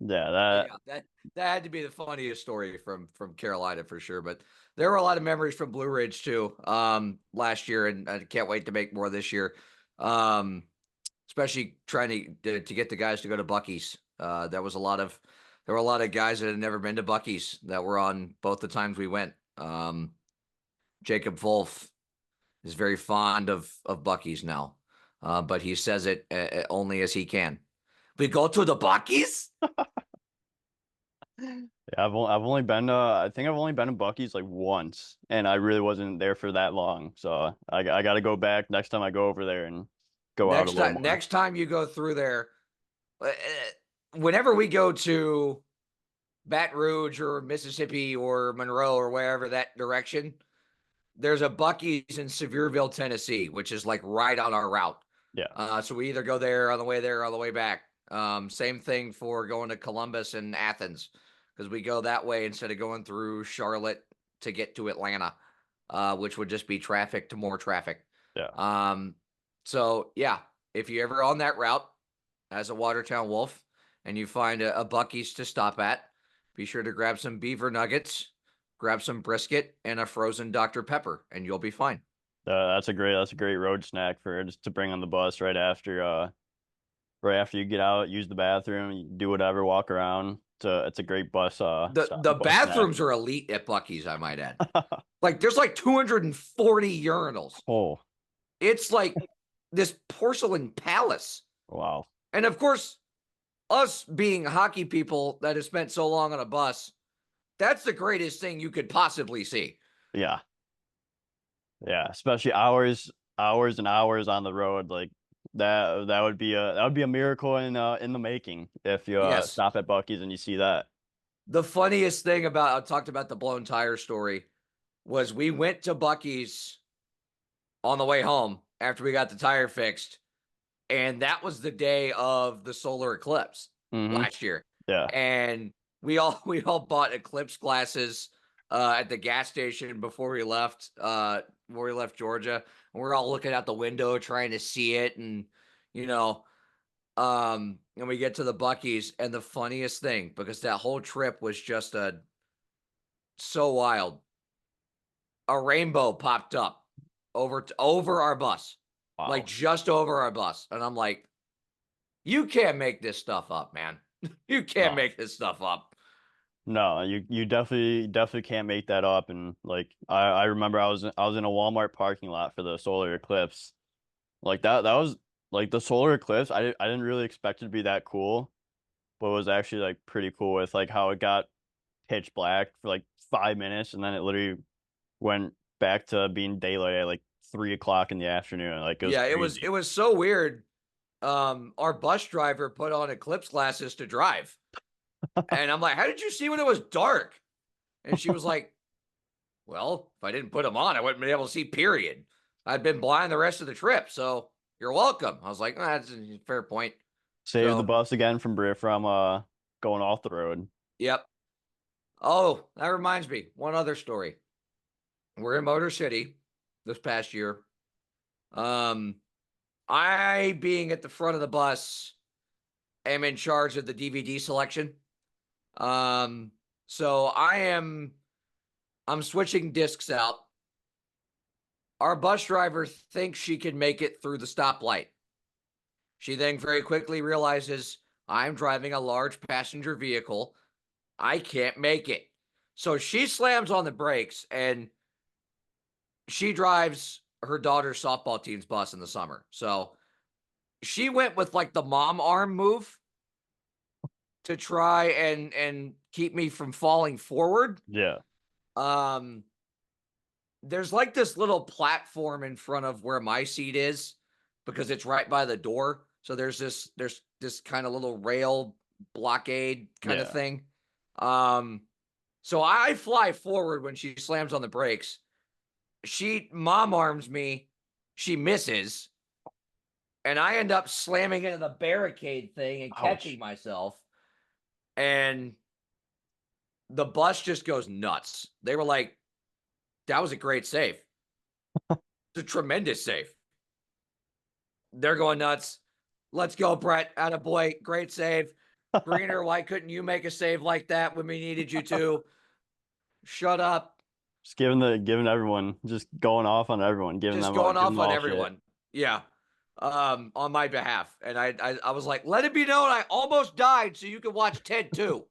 Yeah, But that yeah, that had to be the funniest story from Carolina for sure. But there were a lot of memories from Blue Ridge too, last year, and I can't wait to make more this year. Um, Especially trying to get the guys to go to Bucky's. There were a lot of guys that had never been to Bucky's that were on both the times we went. Jacob Wolf is very fond of Bucky's now, but he says it only as he can. We go to the Bucky's. yeah, I've only been I think I've only been to Bucky's like once, and I really wasn't there for that long. So I got to go back next time I go over there and go out a little more. Next time you go through there, whenever we go to Baton Rouge or Mississippi or Monroe or wherever that direction, there's a Bucky's in Sevierville, Tennessee, which is like right on our route. Yeah. So we either go there or on the way back. Same thing for going to Columbus and Athens, because we go that way instead of going through Charlotte to get to Atlanta, which would just be traffic to more traffic. Yeah. So yeah, if you're ever on that route as a Watertown Wolf and you find a Bucky's to stop at, be sure to grab some beaver nuggets, grab some brisket, and a frozen Dr. Pepper, and you'll be fine. That's a great road snack for just to bring on the bus right after you get out, use the bathroom, you do whatever, walk around. It's a great The bus snack. bathrooms are elite at Bucky's, I might add. Like there's like 240 urinals. Oh, It's like this porcelain palace. wow. And of course, us being hockey people that have spent so long on a bus, that's the greatest thing you could possibly see. Yeah. Yeah, especially hours and hours on the road. Like that would be a miracle in the making if you Yes. stop at Bucky's and you see that. The funniest thing about I talked about the blown tire story was we went to Bucky's on the way home after we got the tire fixed, and that was the day of the solar eclipse Hmm. last year. Yeah. And we all bought eclipse glasses at the gas station before we left Georgia. And we're all looking out the window trying to see it, and you know, and we get to the Bucky's, and the funniest thing, because that whole trip was just so wild, a rainbow popped up over our bus, like Wow. just over our bus, and I'm like, you can't make this stuff up, man. You can't No. make this stuff up. No, you definitely can't make that up. And like I remember I was in a Walmart parking lot for the solar eclipse. Like that was like the solar eclipse. I didn't really expect it to be that cool, but it was actually like pretty cool with like how it got pitch black for like 5 minutes and then it literally went back to being daylight at like 3 o'clock in the afternoon. Like it was Yeah, it crazy. was so weird. Our bus driver put on eclipse glasses to drive, and I'm like, "How did you see when it was dark?" And she was like, "Well, if I didn't put them on, I wouldn't be able to see. Period. I'd been blind the rest of the trip. So you're welcome." I was like, "That's a fair point." Save the So, bus again from going off the road. yep. Oh, that reminds me. One other story. We're in Motor City this past year. Um, I, being at the front of the bus, am in charge of the DVD selection. Um, so I'm switching discs out. Our bus driver thinks she can make it through the stoplight. She then very quickly realizes I'm driving a large passenger vehicle. I can't make it. So she slams on the brakes, and she drives her daughter's softball team's bus in the summer. So she went with like the mom arm move to try and keep me from falling forward. Yeah. Um, there's like this little platform in front of where my seat is because it's right by the door. So there's this kind of little rail blockade kind of Yeah. thing. Um, so I fly forward when she slams on the brakes. She mom arms me, she misses, and I end up slamming into the barricade thing and catching Ouch. myself. And the bus just goes nuts. They were like, that was a great save. It's a tremendous save. They're going nuts. Let's go, Brett. Attaboy. Great save. Greener, why couldn't you make a save like that when we needed you to? Shut up. Just giving everyone just going off on everyone, Just going giving off them on all shit. everyone. Yeah. On my behalf. And I was like, let it be known I almost died so you could watch Ted too.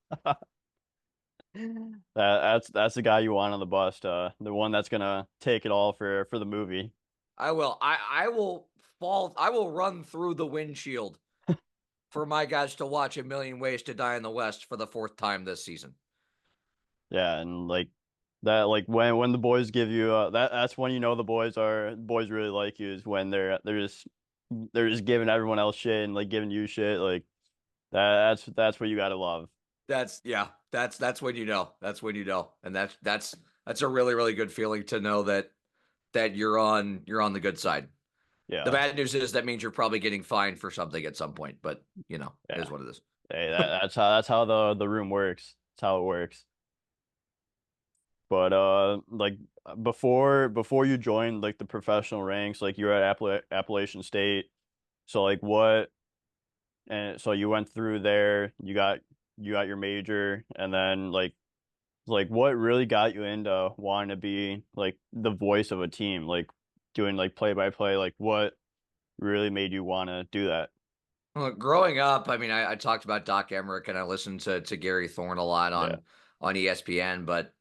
That's the guy you want on the bus, the one that's gonna take it all for the movie. I will. I will fall. I will run through the windshield for my guys to watch A Million Ways to Die in the West for the fourth time this season. Yeah, and like that, like when the boys give you that's when you know the boys really like you is when they're just giving everyone else shit and like giving you shit like that's what you gotta love. That's yeah. That's when you know. That's when you know, and that's a really really good feeling to know that you're on the good side. The Yeah, bad news is that means you're probably getting fined for something at some point, but it yeah. is what it is. Hey, that's how the room works. That's how it works. But like before you joined like the professional ranks, like you're at Appalachian State. So like what and so you went through there, you got you got your major, and then like what really got you into wanting to be like the voice of a team, like doing like play by play, like what really made you want to do that? Well, growing up, I mean, I talked about Doc Emmerich and I listened to Gary Thorne a lot Yeah. on ESPN, but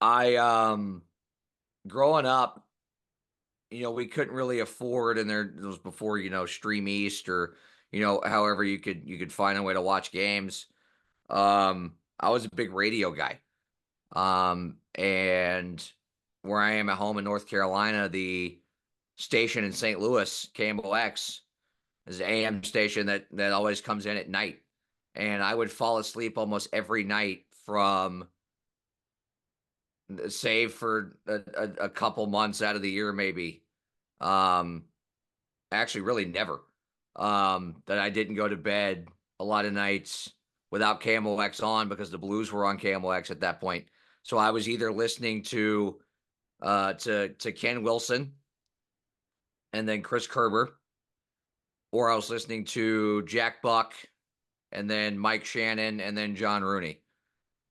I growing up, we couldn't really afford, and there it was before, Stream East or, however you could find a way to watch games. I was a big radio guy. And where I am at home in North Carolina, the station in St. Louis, KMOX, is an AM station that always comes in at night. And I would fall asleep almost every night from save for a couple months out of the year, maybe. Um, Actually, really never. That I didn't go to bed a lot of nights without KMOX on because the Blues were on KMOX at that point. So I was either listening to Ken Wilson and then Chris Kerber, or I was listening to Jack Buck and then Mike Shannon and then John Rooney.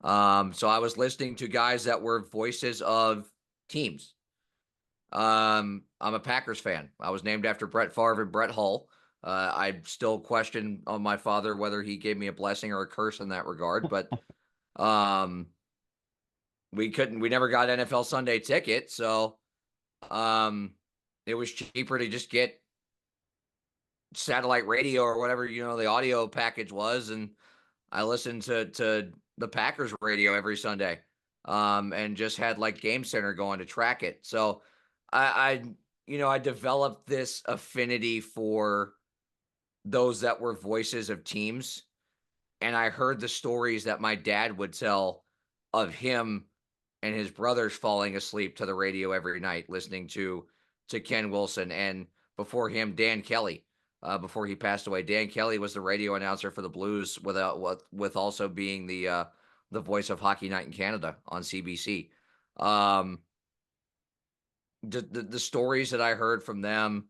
So I was listening to guys that were voices of teams. I'm a Packers fan. I was named after Brett Favre and Brett Hull. I still question on my father whether he gave me a blessing or a curse in that regard, but um, we never got NFL Sunday ticket, so um, it was cheaper to just get satellite radio or whatever the audio package was, and I listened to the Packers radio every Sunday, and just had like Game Center going to track it. So I developed this affinity for those that were voices of teams, and I heard the stories that my dad would tell of him and his brothers falling asleep to the radio every night listening to Ken Wilson, and before him Dan Kelly. Before he passed away, Dan Kelly was the radio announcer for the Blues, with also being the voice of Hockey Night in Canada on CBC. Um, the stories that I heard from them,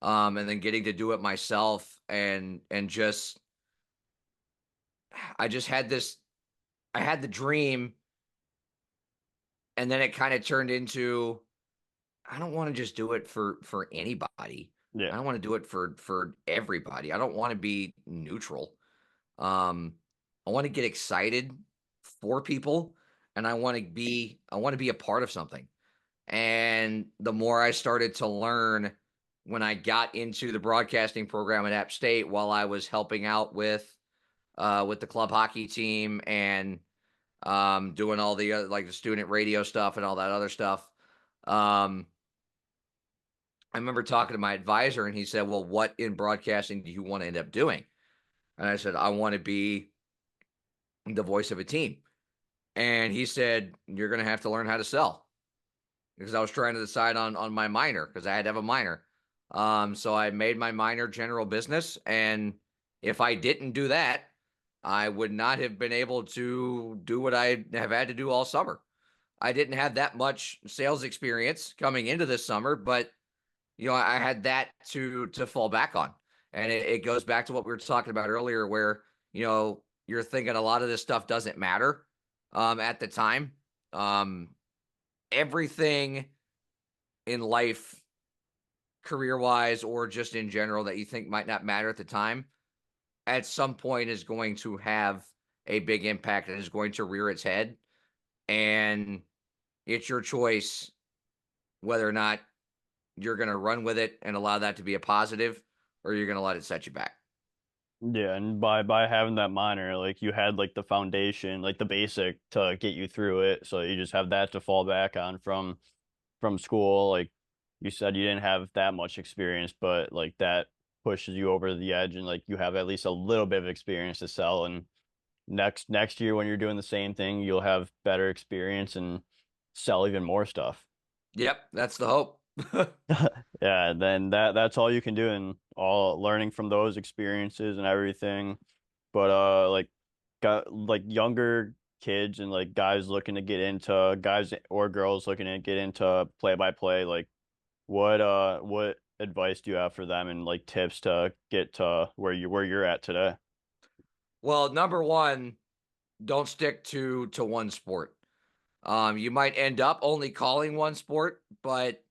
and then getting to do it myself, and just I just had this I had the dream, and then it kind of turned into, I don't want to just do it for anybody. Yeah. I don't want to do it for everybody. I don't want to be neutral. Um, I want to get excited for people, and I want to be a part of something. And the more I started to learn when I got into the broadcasting program at App State, while I was helping out with the club hockey team and doing all the like the student radio stuff and all that other stuff. Um, I remember talking to my advisor, and he said, "Well, what in broadcasting do you want to end up doing?" And I said, "I want to be the voice of a team." And he said, "You're going to have to learn how to sell," because I was trying to decide on my minor, because I had to have a minor. So I made my minor general business, and if I didn't do that, I would not have been able to do what I have had to do all summer. I didn't have that much sales experience coming into this summer, but I had that to fall back on. And it goes back to what we were talking about earlier, where, you're thinking a lot of this stuff doesn't matter at the time. Um, Everything in life, career wise, or just in general, that you think might not matter at the time, at some point is going to have a big impact and is going to rear its head. And it's your choice whether or not you're going to run with it and allow that to be a positive, or you're going to let it set you back. Yeah, and by having that minor, like you had like the foundation, like the basic to get you through it. So you just have that to fall back on from school. Like you said, you didn't have that much experience, but like that pushes you over the edge, and like you have at least a little bit of experience to sell. And next year when you're doing the same thing, you'll have better experience and sell even more stuff. Yep, that's the hope. Yeah, then that's all you can do, and all learning from those experiences and everything. But like got like younger kids and like guys or girls looking to get into play by play, like what advice do you have for them, and like tips to get to where you're at today? Well, number one, don't stick to one sport. You might end up only calling one sport, but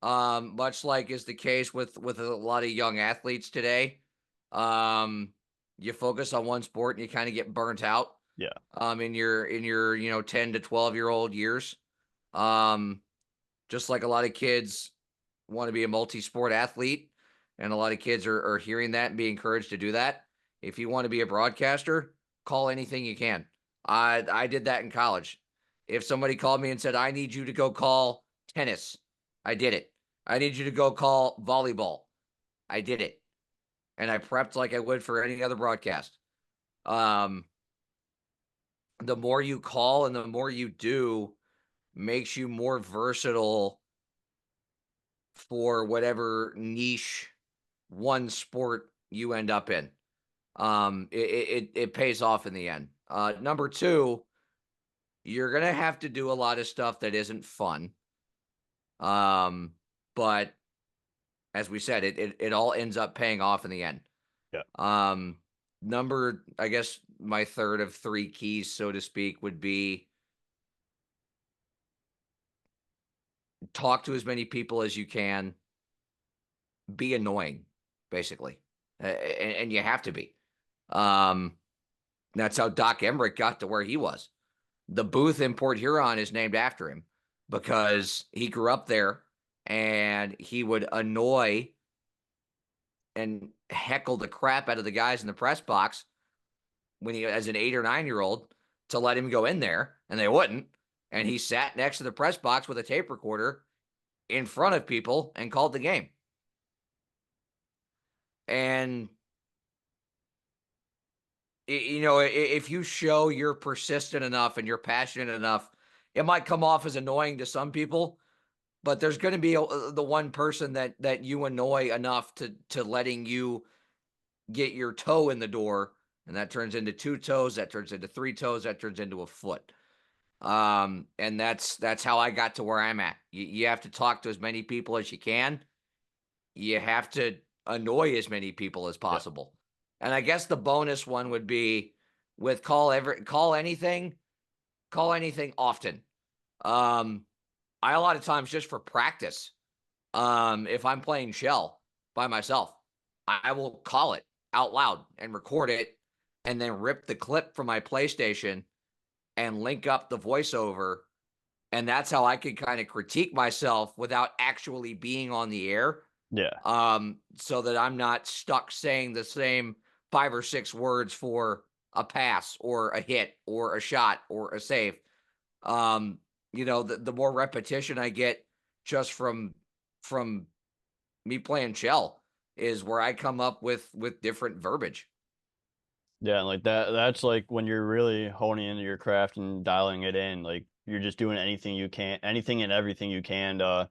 much like is the case with a lot of young athletes today, um, you focus on one sport and you kind of get burnt out. Yeah. In your 10 to 12-year-old years. Um, just like a lot of kids want to be a multi-sport athlete, and a lot of kids are hearing that and be encouraged to do that. If you want to be a broadcaster, call anything you can. I did that in college. If somebody called me and said, I need you to go call tennis, I did it. I need you to go call volleyball, I did it. And I prepped like I would for any other broadcast. Um, the more you call and the more you do makes you more versatile for whatever niche one sport you end up in. It pays off in the end. Number two, you're gonna have to do a lot of stuff that isn't fun. But as we said, it all ends up paying off in the end. Yeah. Um, I guess my third of three keys, so to speak, would be talk to as many people as you can, be annoying, basically, and you have to be. Um, that's how Doc Emmerich got to where he was. The booth in Port Huron is named after him because he grew up there and he would annoy and heckle the crap out of the guys in the press box when he, as an 8 or 9-year-old, to let him go in there, and they wouldn't. And he sat next to the press box with a tape recorder in front of people and called the game. And if you show you're persistent enough and you're passionate enough, it might come off as annoying to some people, but there's going to be the one person that you annoy enough to letting you get your toe in the door, and that turns into 2 toes, that turns into 3 toes, that turns into a foot. And that's how I got to where I'm at. You have to talk to as many people as you can. You have to annoy as many people as Yeah. possible. And I guess the bonus one would be with call anything often. I a lot of times just for practice. If I'm playing shell by myself, I will call it out loud and record it and then rip the clip from my PlayStation and link up the voiceover. And that's how I can kind of critique myself without actually being on the air. Yeah. So that I'm not stuck saying the same 5 or 6 words for a pass or a hit or a shot or a save. The more repetition I get just from me playing shell is where I come up with different verbiage. Yeah, and like that's like when you're really honing into your craft and dialing it in, like you're just doing anything you can, anything and everything you can to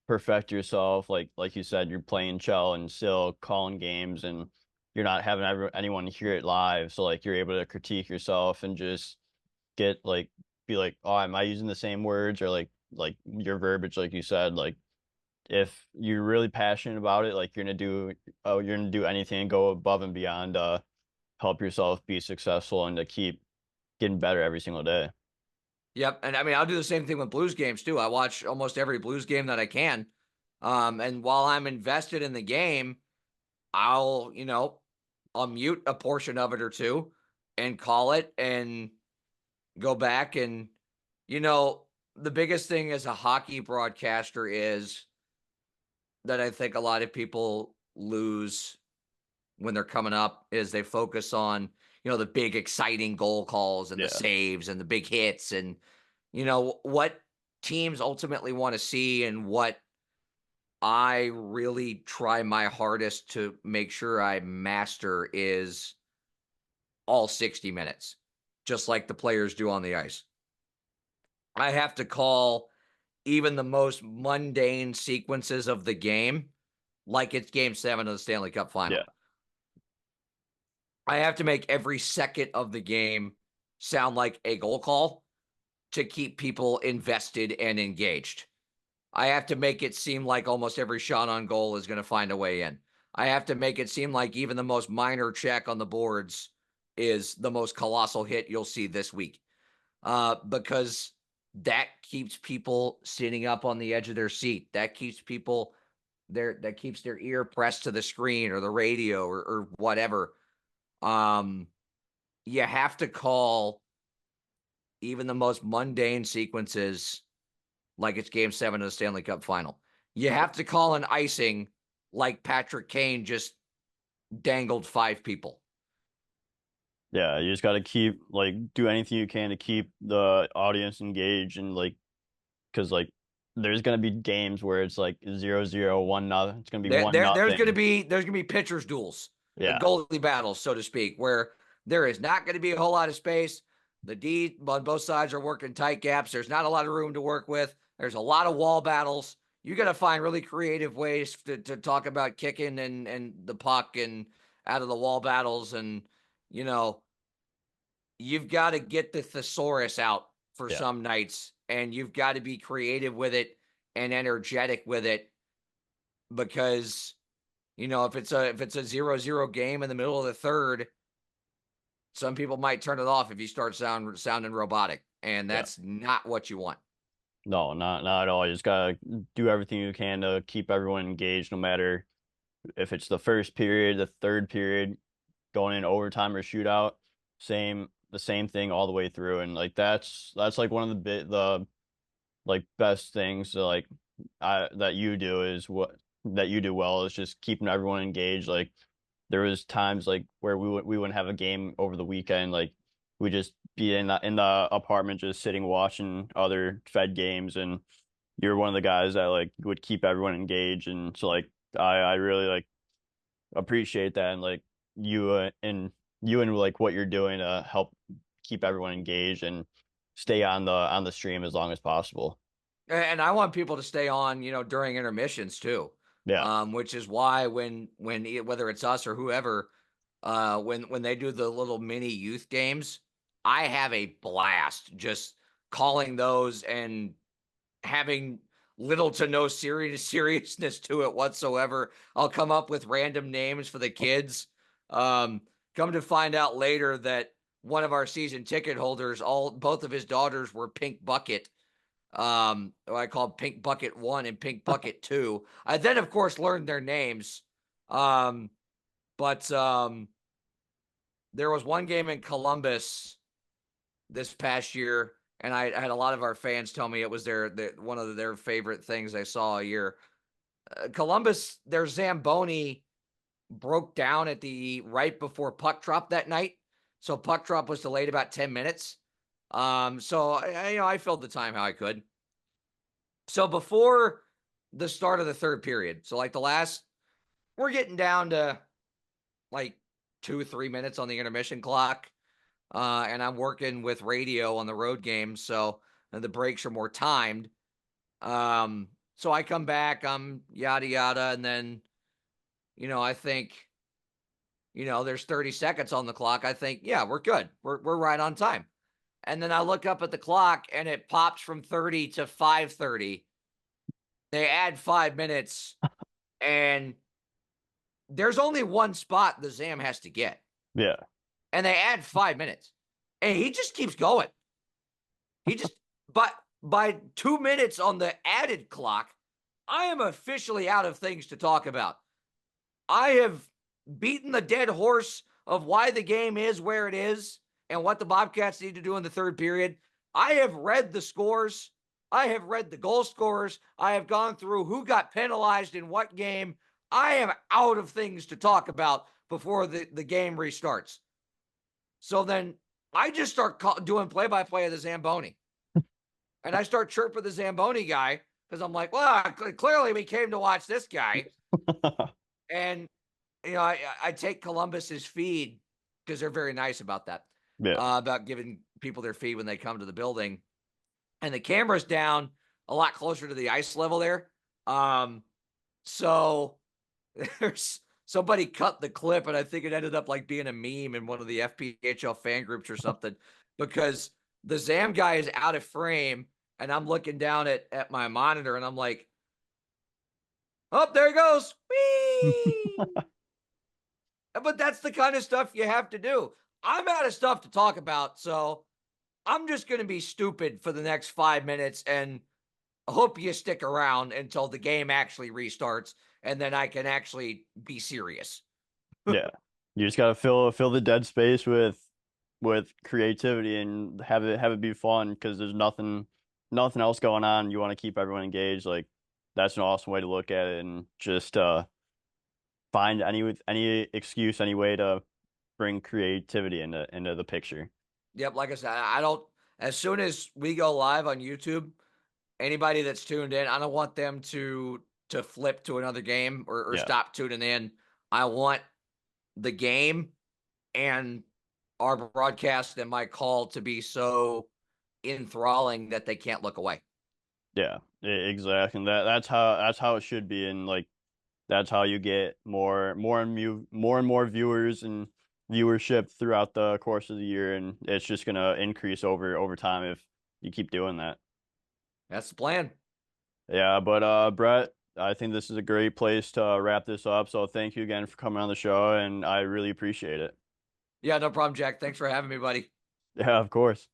perfect yourself. Like you said, you're playing cello and still calling games, and you're not having anyone hear it live. So like you're able to critique yourself and just get like be like, oh, am I using the same words, or like your verbiage, like you said, like if you're really passionate about it, like you're gonna do anything and go above and beyond help yourself be successful and to keep getting better every single day. Yep, and I mean I'll do the same thing with Blues games too. I watch almost every Blues game that I can. And while I'm invested in the game, I'll mute a portion of it or two and call it and go back. And the biggest thing as a hockey broadcaster is that I think a lot of people lose when they're coming up is they focus on, the big exciting goal calls and the Yeah. saves and the big hits and what teams ultimately want to see, and what I really try my hardest to make sure I master is all 60 minutes, just like the players do on the ice. I have to call even the most mundane sequences of the game like it's game 7 of the Stanley Cup Yeah. final. I have to make every second of the game sound like a goal call to keep people invested and engaged. I have to make it seem like almost every shot on goal is going to find a way in. I have to make it seem like even the most minor check on the boards is the most colossal hit you'll see this week, because that keeps people sitting up on the edge of their seat. That keeps people that keeps their ear pressed to the screen or the radio or whatever. You have to call even the most mundane sequences like it's game 7 of the Stanley Cup final. You have to call an icing like Patrick Kane just dangled 5 people. Yeah, you just got to keep like do anything you can to keep the audience engaged and like because like there's gonna be games where it's like 0-0, 1-0. It's gonna be There, one there there's going to nothing. be pitchers duels, Yeah, goalie battles, so to speak, where there is not going to be a whole lot of space. The D on both sides are working tight gaps. There's not a lot of room to work with. There's a lot of wall battles. You got to find really creative ways to talk about kicking and the puck and out of the wall battles, and you know you've got to get the thesaurus out for yeah, some nights, and you've got to be creative with it and energetic with it, because if it's a 0-0 game in the middle of the third, some people might turn it off if you start sounding robotic, and yeah. that's not what you want. No, not at all. You just gotta do everything you can to keep everyone engaged, no matter if it's the first period, the third period, going in overtime or shootout. The same thing all the way through, and like that's like one of the like best things to like that you do is what that you do well is just keeping everyone engaged. Like there was times like where we wouldn't have a game over the weekend, like we just be in the apartment just sitting watching other Fed games, and you're one of the guys that like would keep everyone engaged, and so like I really like appreciate that, and like you and like what you're doing to help keep everyone engaged and stay on the stream as long as possible. And I want people to stay on, during intermissions too. Yeah. Which is why whether it's us or whoever, when they do the little mini youth games, I have a blast just calling those and having little to no seriousness to it whatsoever. I'll come up with random names for the kids. Come to find out later that one of our season ticket holders, both of his daughters were Pink Bucket. I called Pink Bucket 1 and Pink Bucket 2. I then, of course, learned their names. But there was one game in Columbus this past year, and I had a lot of our fans tell me it was one of their favorite things they saw a year. Columbus, their Zamboni broke down at the right before puck drop that night, so puck drop was delayed about 10 minutes. So I filled the time how I could. So before the start of the third period, so like we're getting down to like 2 or 3 minutes on the intermission clock. And I'm working with radio on the road games, so the breaks are more timed. So I come back, I'm yada yada, and then, I think, there's 30 seconds on the clock. I think, yeah, we're good. We're right on time. And then I look up at the clock and it pops from 30 to 5:30. They add 5 minutes, and there's only one spot the Zam has to get. Yeah. And they add 5 minutes. And he just keeps going. He just, but by 2 minutes on the added clock, I am officially out of things to talk about. I have beaten the dead horse of why the game is where it is and what the Bobcats need to do in the third period. I have read the scores. I have read the goal scorers. I have gone through who got penalized in what game. I am out of things to talk about before the game restarts. So then I just start doing play-by-play of the Zamboni. And I start chirping the Zamboni guy because I'm like, well, clearly we came to watch this guy. And, I take Columbus's feed because they're very nice about that, Yeah. about giving people their feed when they come to the building. And the camera's down a lot closer to the ice level there. So there's somebody cut the clip, and I think it ended up like being a meme in one of the FPHL fan groups or something, because the Zam guy is out of frame, and I'm looking down at my monitor, and I'm like, oh, there he goes. Whee! But that's the kind of stuff you have to do. I'm out of stuff to talk about, so I'm just going to be stupid for the next 5 minutes and hope you stick around until the game actually restarts and then I can actually be serious. Yeah. You just gotta fill the dead space with creativity and have it be fun because there's nothing else going on. You want to keep everyone engaged. Like that's an awesome way to look at it and just find any excuse, any way to bring creativity into the picture. Yep, like I said, I don't as soon as we go live on YouTube, anybody that's tuned in, I don't want them to flip to another game or Yeah. stop tuning in. I want the game and our broadcast and my call to be so enthralling that they can't look away. Yeah, exactly. And that's how it should be, and like that's how you get more and more viewers and viewership throughout the course of the year, and it's just gonna increase over time if you keep doing that. That's the plan. Yeah, but Brett, I think this is a great place to wrap this up. So thank you again for coming on the show, and I really appreciate it. Yeah, no problem, Jack. Thanks for having me, buddy. Yeah, of course.